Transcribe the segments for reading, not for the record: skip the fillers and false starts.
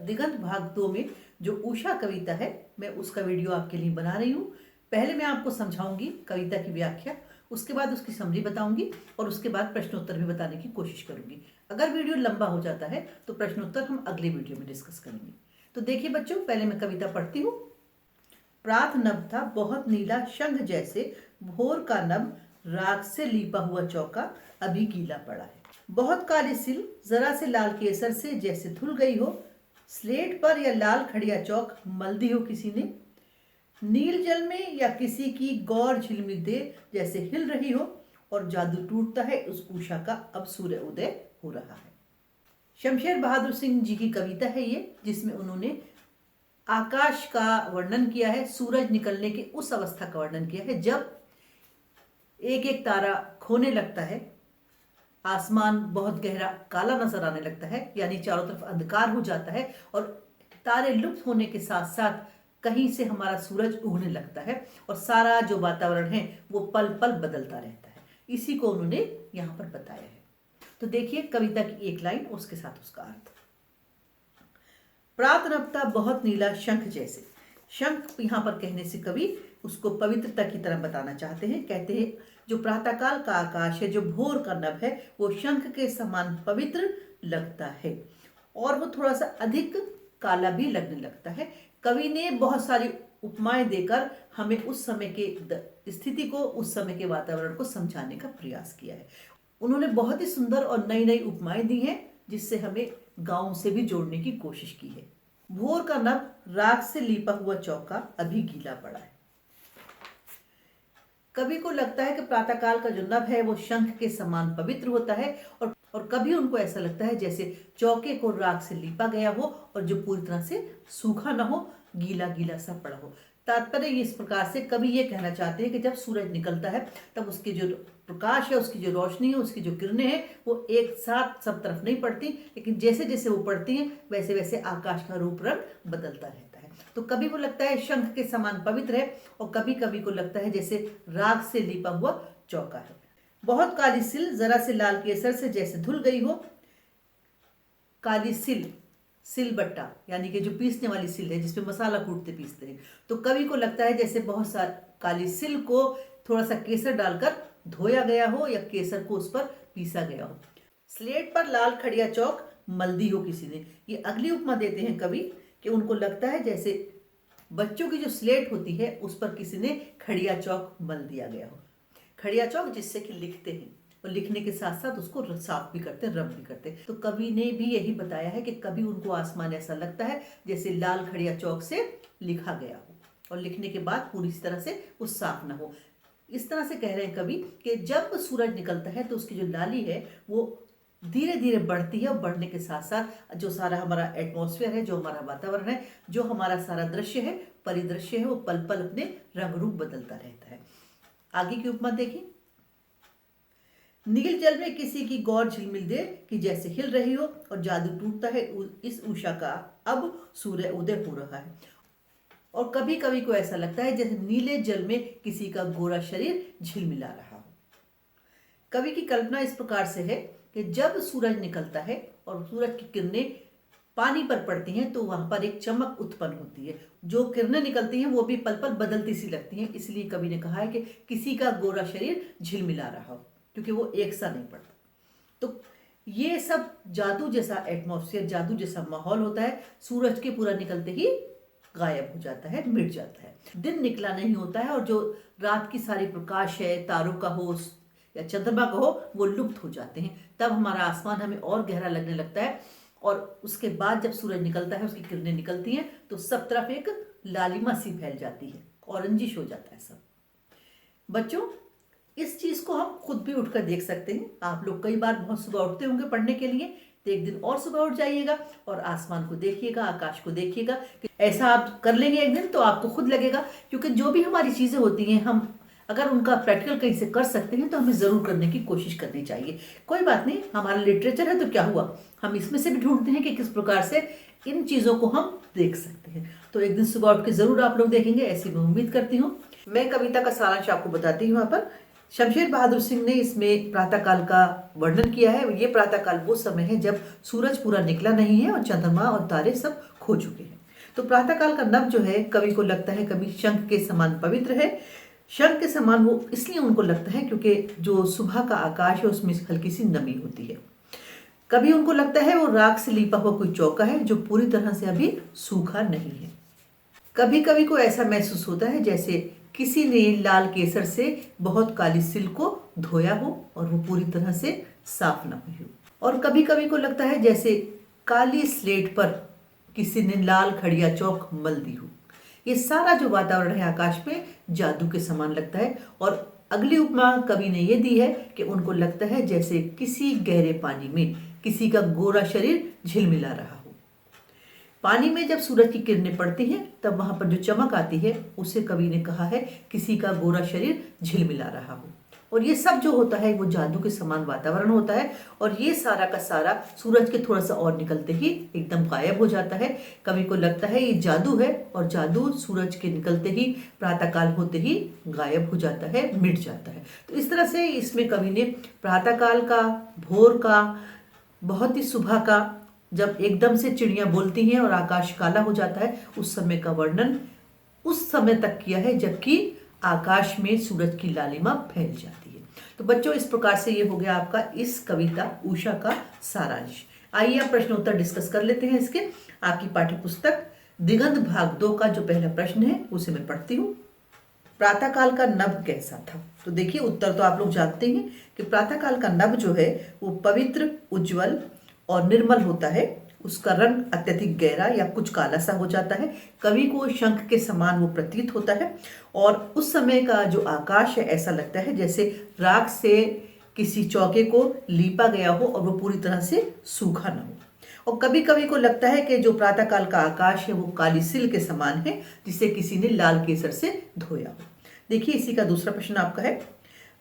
दिगंत भाग 2 में जो उषा कविता है, मैं उसका वीडियो आपके लिए बना रही हूँ। पहले मैं आपको समझाऊंगी कविता की व्याख्या, उसके बाद उसकी समरी बताऊंगी और उसके बाद प्रश्नोत्तर भी बताने की कोशिश करूंगी। अगर वीडियो लंबा हो जाता है तो प्रश्नोत्तर हम अगले वीडियो में डिस्कस करेंगे। तो देखिए बच्चों, पहले मैं कविता पढ़ती हूँ। प्रात नभ था बहुत नीला शंख जैसे, भोर का नभ राख से लीपा हुआ चौका अभी गीला पड़ा है। बहुत काली सिल जरा से लाल केसर से जैसे धुल गई हो, स्लेट पर या लाल खड़िया चौक मल दी हो किसी ने, नील जल में या किसी की गौर झिलमिल दे जैसे हिल रही हो, और जादू टूटता है उस उषा का अब सूर्य उदय हो रहा है। शमशेर बहादुर सिंह जी की कविता है ये, जिसमें उन्होंने आकाश का वर्णन किया है, सूरज निकलने के उस अवस्था का वर्णन किया है जब एक एक तारा खोने लगता है, आसमान बहुत गहरा काला नजर आने लगता है, यानी चारों तरफ अंधकार हो जाता है और तारे लुप्त होने के साथ साथ कहीं से हमारा सूरज उगने लगता है और सारा जो वातावरण है वो पल पल बदलता रहता है। इसी को उन्होंने यहाँ पर बताया है। तो देखिए कविता की एक लाइन, उसके साथ उसका अर्थ। प्रात नभता बहुत नीला शंख जैसे। शंख यहाँ पर कहने से कवि उसको पवित्रता की तरह बताना चाहते हैं। कहते हैं जो प्रातःकाल का आकाश है, जो भोर का नभ है, वो शंख के समान पवित्र लगता है और वो थोड़ा सा अधिक काला भी लगने लगता है। कवि ने बहुत सारी उपमाएं देकर हमें उस समय के स्थिति को, उस समय के वातावरण को समझाने का प्रयास किया है। उन्होंने बहुत ही सुंदर और नई नई उपमाएं दी हैं, जिससे हमें गांव से भी जोड़ने की कोशिश की है। भोर का नभ राख से लीपा हुआ चौका अभी गीला पड़ा है। कवि को लगता है कि प्रातःकाल का जो नभ है वो शंख के समान पवित्र होता है और कभी उनको ऐसा लगता है जैसे चौके को राख से लीपा गया हो और जो पूरी तरह से सूखा ना हो, गीला गीला सा पड़ा हो। तात्पर्य इस प्रकार से कवि ये कहना चाहते हैं कि जब सूरज निकलता है तब उसकी जो प्रकाश है, उसकी जो रोशनी है, उसकी जो किरणें हैं वो एक साथ सब तरफ नहीं पड़ती, लेकिन जैसे जैसे वो पड़ती हैं वैसे वैसे आकाश का रूप रंग बदलता रहता है। तो कभी को लगता है शंख के समान पवित्र है और कभी कभी को लगता है जैसे राख से लिपा हुआ चौका है। बहुत काली सिल जरा से लाल केसर से जैसे धुल गई हो। काली सिल बट्टा यानी कि जो पीसने वाली सिल है, जिसपे मसाला कूटते पीसते हैं। तो कवि को लगता है जैसे बहुत सा काली सिल को थोड़ा सा केसर डालकर धोया गया हो या केसर को उस पर पीसा गया हो। स्लेट पर लाल खड़िया चौक मल दी हो किसी ने। ये अगली उपमा देते हैं कवि कि उनको लगता है जैसे बच्चों की जो स्लेट होती है उस पर किसी ने खड़िया चौक मल दिया गया हो। खड़िया चौक जिससे कि लिखते हैं और लिखने के साथ साथ उसको साफ भी करते हैं, रब भी करते हैं। तो कवि ने भी यही बताया है कि कभी उनको आसमान ऐसा लगता है जैसे लाल खड़िया चौक से लिखा गया हो और लिखने के बाद पूरी तरह से वो साफ ना हो। इस तरह से कह रहे हैं कवि कि जब सूरज निकलता है तो उसकी जो लाली है वो धीरे धीरे बढ़ती है और बढ़ने के साथ साथ जो सारा हमारा एटमॉस्फेयर है, जो हमारा वातावरण है, जो हमारा सारा दृश्य है, परिदृश्य है, वो पल पल अपने रंग रूप बदलता रहता है। आगे की उपमा देखिए। नील जल में किसी की गौर झिलमिल दे कि जैसे हिल रही हो और जादू टूटता है इस उषा का अब सूर्य उदय हो रहा है। और कभी कभी को ऐसा लगता है जैसे नीले जल में किसी का गोरा शरीर झिलमिला रहा हो। कवि की कल्पना इस प्रकार से है कि जब सूरज निकलता है और सूरज की किरणें पानी पर पड़ती हैं तो वहां पर एक चमक उत्पन्न होती है। जो किरणें निकलती हैं वो भी पल पल बदलती सी लगती हैं, इसलिए कवि ने कहा है कि किसी का गोरा शरीर झिलमिला रहा हो, क्योंकि वो एक सा नहीं पड़ता। तो ये सब जादू जैसा एटमॉस्फेयर, जादू जैसा माहौल होता है। सूरज के पूरा निकलते ही गायब हो जाता है, मिट जाता है, दिन निकला नहीं होता है और जो रात की सारी प्रकाश है, तारों का हो या चंद्रमा का हो, वो लुप्त हो जाते हैं। तब हमारा आसमान हमें और गहरा लगने लगता है और उसके बाद जब सूरज निकलता है, उसकी किरणें निकलती हैं तो सब तरफ एक लालिमा सी फैल जाती है, ऑरेंजिश हो जाता है सब। बच्चों, इस चीज को हम खुद भी उठकर देख सकते हैं। आप लोग कई बार बहुत सुबह उठते होंगे पढ़ने के लिए, तो एक दिन और सुबह उठ जाइएगा और आसमान को देखिएगा, आकाश को देखिएगा। ऐसा आप कर लेंगे एक दिन तो आपको खुद लगेगा, क्योंकि जो भी हमारी चीजें होती हैं हम अगर उनका प्रैक्टिकल कहीं से कर सकते हैं तो हमें जरूर करने की कोशिश करनी चाहिए। कोई बात नहीं, हमारा लिटरेचर है तो क्या हुआ, हम इसमें से भी ढूंढते हैं कि किस प्रकार से इन चीजों को हम देख सकते हैं। तो एक दिन सुबह उठ के जरूर आप लोग देखेंगे, ऐसी मैं उम्मीद करती हूँ। मैं कविता का सारांश आपको बताती हूँ। यहाँ पर शमशेर बहादुर सिंह ने इसमें प्रातःकाल का वर्णन किया है। ये प्रातःकाल वो समय है जब सूरज पूरा निकला नहीं है और चंद्रमा और तारे सब खो चुके हैं। तो प्रातःकाल का नभ जो है कवि को लगता है कभी शंख के समान पवित्र है। शंख के समान वो इसलिए उनको लगता है क्योंकि जो सुबह का आकाश है उसमें हल्की सी नमी होती है। कभी उनको लगता है वो राख से लिपा हुआ कोई चौका है जो पूरी तरह से अभी सूखा नहीं है। कभी कभी को ऐसा महसूस होता है जैसे किसी ने लाल केसर से बहुत काली सिल को धोया हो और वो पूरी तरह से साफ ना हुई हो। और कभी कभी को लगता है जैसे काली स्लेट पर किसी ने लाल खड़िया चौक मल दी हो। ये सारा जो वातावरण है आकाश में जादू के समान लगता है। और अगली उपमा कवि ने ये दी है कि उनको लगता है जैसे किसी गहरे पानी में किसी का गोरा शरीर झिलमिला रहा हो। पानी में जब सूरज की किरणें पड़ती हैं तब वहां पर जो चमक आती है उसे कवि ने कहा है किसी का गोरा शरीर झिलमिला रहा हो। और ये सब जो होता है वो जादू के समान वातावरण होता है। और ये सारा का सारा सूरज के थोड़ा सा और निकलते ही एकदम गायब हो जाता है। कवि को लगता है ये जादू है और जादू सूरज के निकलते ही प्रातःकाल होते ही गायब हो जाता है, मिट जाता है। तो इस तरह से इसमें कवि ने प्रातःकाल का, भोर का, बहुत ही सुबह का, जब एकदम से चिड़ियां बोलती हैं और आकाश काला हो जाता है, उस समय का वर्णन उस समय तक किया है जबकि आकाश में सूरज की लालिमा फैल जाती है। तो बच्चों, इस प्रकार से ये हो गया आपका इस कविता उषा का सारांश। आइए अब प्रश्न उत्तर डिस्कस कर लेते हैं इसके। आपकी पाठ्य पुस्तक दिगंत भाग 2 का जो पहला प्रश्न है उसे मैं पढ़ती हूँ। प्रातःकाल का नभ कैसा था? तो देखिए, उत्तर तो आप लोग जानते हैं कि प्रातःकाल का नभ जो है वो पवित्र, उज्जवल और निर्मल होता है। उसका रंग अत्यधिक गहरा या कुछ काला सा हो जाता है। कवि को शंख के समान वो प्रतीत होता है। और उस समय का जो आकाश है ऐसा लगता है जैसे राख से किसी चौके को लीपा गया हो और वो पूरी तरह से सूखा न हो। और कभी कभी को लगता है कि जो प्रातःकाल का आकाश है वो काली सिल के समान है जिसे किसी ने लाल केसर से धोया हो। देखिए, इसी का दूसरा प्रश्न आपका है,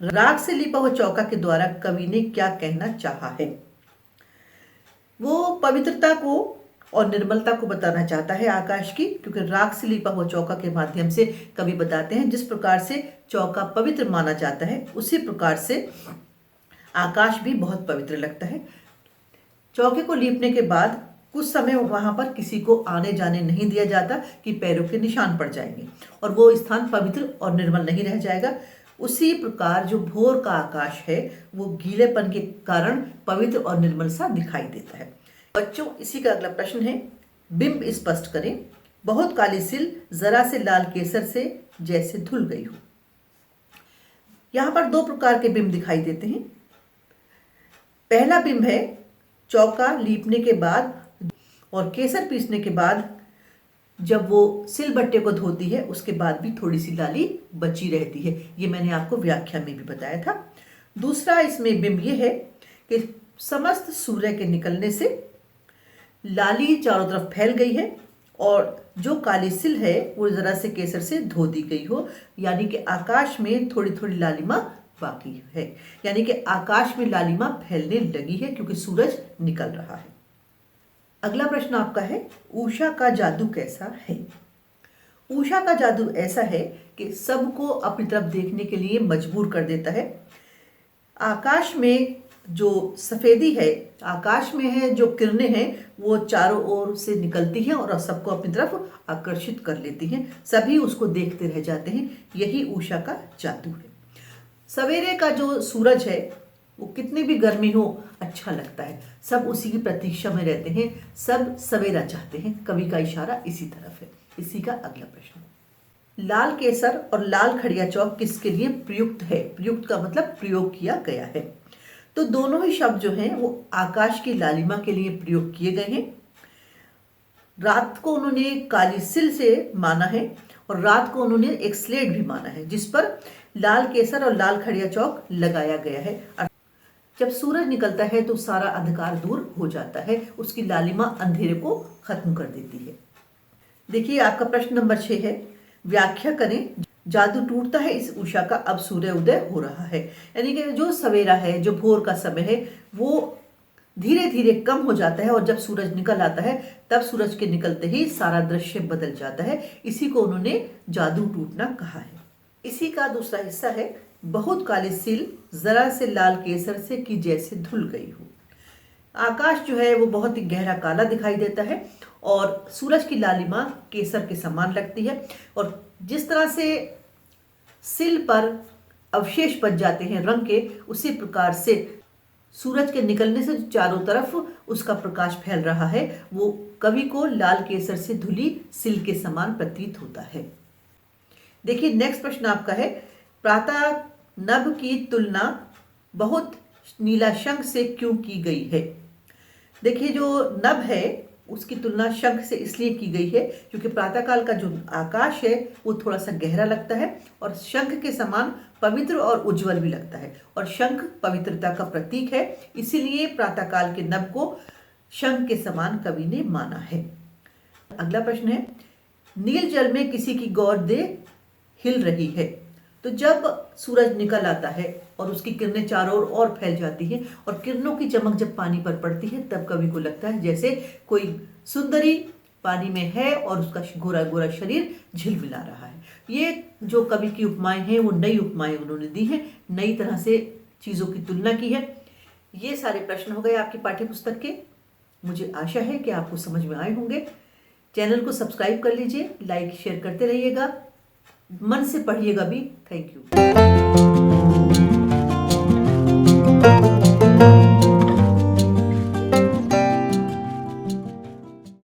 राख से लिपा हुआ चौका के द्वारा कवि ने क्या कहना चाहा है? वो पवित्रता को और निर्मलता को बताना चाहता है आकाश की, क्योंकि राख से लिपा हुआ चौका के माध्यम से कवि बताते हैं जिस प्रकार से चौका पवित्र माना जाता है उसी प्रकार से आकाश भी बहुत पवित्र लगता है। चौके को लीपने के बाद कुछ समय वहां पर किसी को आने जाने नहीं दिया जाता कि पैरों के निशान पड़ जाएंगे और वो स्थान पवित्र और निर्मल नहीं रह जाएगा। उसी प्रकार जो भोर का आकाश है वो गीलेपन के कारण पवित्र और निर्मल सा दिखाई देता है। बच्चों, इसी का अगला प्रश्न है, बिंब स्पष्ट करें। बहुत काली सिल जरा से लाल केसर से जैसे धुल गई हो। यहां पर दो प्रकार के बिंब दिखाई देते हैं। पहला बिंब है चौका लीपने के बाद और केसर पीसने के बाद जब वो सिलबट्टे को धोती है उसके बाद भी थोड़ी सी लाली बची रहती है। ये मैंने आपको व्याख्या में भी बताया था। दूसरा इसमें बिंब ये है कि समस्त सूर्य के निकलने से लाली चारों तरफ फैल गई है और जो काली सिल है वो जरा से केसर से धो दी गई हो, यानी कि आकाश में थोड़ी थोड़ी लालिमा बाकी है, यानी कि आकाश में लालिमा फैलने लगी है क्योंकि सूरज निकल रहा है। अगला प्रश्न आपका है, उषा का जादू कैसा है? उषा का जादू ऐसा है कि सबको अपनी तरफ देखने के लिए मजबूर कर देता है। आकाश में जो सफेदी है, आकाश में है जो किरणें हैं वो चारों ओर से निकलती हैं और सबको अपनी तरफ आकर्षित कर लेती हैं। सभी उसको देखते रह जाते हैं। यही उषा का जादू है। सवेरे का जो सूरज है वो कितनी भी गर्मी हो अच्छा लगता है। सब उसी की प्रतीक्षा में रहते हैं, सब सवेरा चाहते हैं। कवि का इशारा इसी तरफ है। इसी का अगला प्रश्न, लाल केसर और लाल खड़िया चौक किसके लिए प्रयुक्त है? प्रयुक्त का मतलब प्रयोग किया गया है। तो दोनों ही शब्द जो हैं वो आकाश की लालिमा के लिए प्रयोग किए गए हैं। रात को उन्होंने काली सिल से माना है और रात को उन्होंने एक स्लेट भी माना है जिस पर लाल केसर और लाल खड़िया चौक लगाया गया है। जब सूरज निकलता है तो सारा अंधकार दूर हो जाता है, उसकी लालिमा अंधेरे को खत्म कर देती है। देखिए, आपका प्रश्न नंबर 6 है, व्याख्या करें। जादू टूटता है इस उषा का, अब सूर्य उदय हो रहा है। यानी कि जो सवेरा है, जो भोर का समय है, वो धीरे धीरे कम हो जाता है और जब सूरज निकल आता है तब सूरज के निकलते ही सारा दृश्य बदल जाता है। इसी को उन्होंने जादू टूटना कहा है। इसी का दूसरा हिस्सा है, बहुत काली सिल जरा से लाल केसर से कि जैसे धुल गई हो। आकाश जो है वो बहुत ही गहरा काला दिखाई देता है और सूरज की लालिमा केसर के समान लगती है। और जिस तरह से सिल पर अवशेष बच जाते हैं रंग के, उसी प्रकार से सूरज के निकलने से चारों तरफ उसका प्रकाश फैल रहा है, वो कवि को लाल केसर से धुली सिल के समान प्रतीत होता है। देखिए नेक्स्ट प्रश्न आपका है, प्रातः नभ की तुलना बहुत नीला शंख से क्यों की गई है। देखिए जो नभ है उसकी तुलना शंख से इसलिए की गई है क्योंकि प्रातःकाल का जो आकाश है वो थोड़ा सा गहरा लगता है और शंख के समान पवित्र और उज्जवल भी लगता है, और शंख पवित्रता का प्रतीक है, इसीलिए प्रातःकाल के नभ को शंख के समान कवि ने माना है। अगला प्रश्न है, नील जल में किसी की गौरदे हिल रही है। तो जब सूरज निकल आता है और उसकी किरणें चारों ओर और फैल जाती हैं और किरणों की चमक जब पानी पर पड़ती है तब कवि को लगता है जैसे कोई सुंदरी पानी में है और उसका गोरा गोरा शरीर झिलमिला रहा है। ये जो कवि की उपमाएं हैं वो नई उपमाएं उन्होंने दी हैं, नई तरह से चीज़ों की तुलना की है। ये सारे प्रश्न हो गए आपकी पाठ्य पुस्तक के। मुझे आशा है कि आपको समझ में आए होंगे। चैनल को सब्सक्राइब कर लीजिए, लाइक शेयर करते रहिएगा, मन से पढ़िएगा भी। Thank you.